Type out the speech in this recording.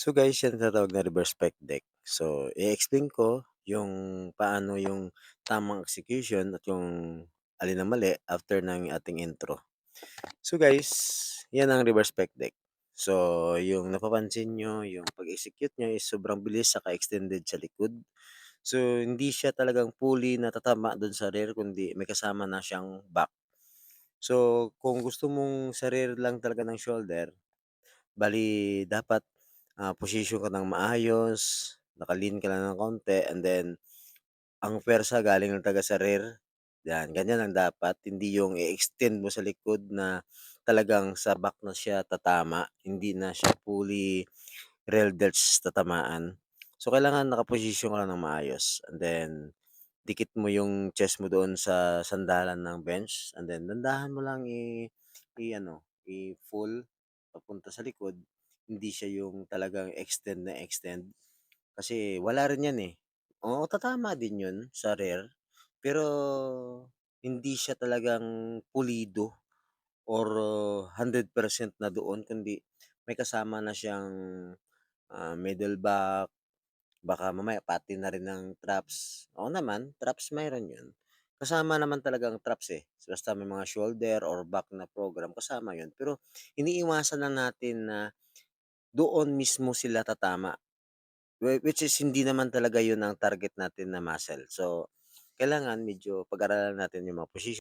So guys, yan tinatawag na reverse pec deck. So, i-explain ko yung paano yung tamang execution at yung alin ang mali after ng ating intro. So guys, yan ang reverse pec deck. So, yung napapansin nyo, yung pag-execute nyo is sobrang bilis saka extended sa likod. So, hindi siya talagang fully natatama dun sa rear, kundi may kasama na siyang back. So, kung gusto mong sa rear lang talaga ng shoulder, bali dapat, posisyon ka ng maayos, naka-lean ka lang ng konti and then ang puwersa galing lang talaga sa rear, 'yan, ganyan ang dapat. Hindi yung i-extend mo sa likod na talagang sa back na siya tatama, hindi na siya fully real delts tatamaan. So, kailangan nakaposisyon ka lang ng maayos and then dikit mo yung chest mo doon sa sandalan ng bench and then dandahan mo lang i-ano, i-full papunta sa likod. Hindi siya yung talagang extend na extend kasi wala rin 'yan, eh. Oo, tatama din 'yun sa rear, pero hindi siya talagang pulido or 100% na doon kundi may kasama na siyang, middle back, baka mamaya pati na rin ng traps. Oo naman, traps mayroon 'yun. Kasama naman talaga ang traps, eh, basta may mga shoulder or back na program kasama 'yun. Pero iniiwasan lang natin na doon mismo sila tatama, which is hindi naman talaga 'yun ang target natin na muscle. So, kailangan medyo pag-aralan natin yung mga posisyon.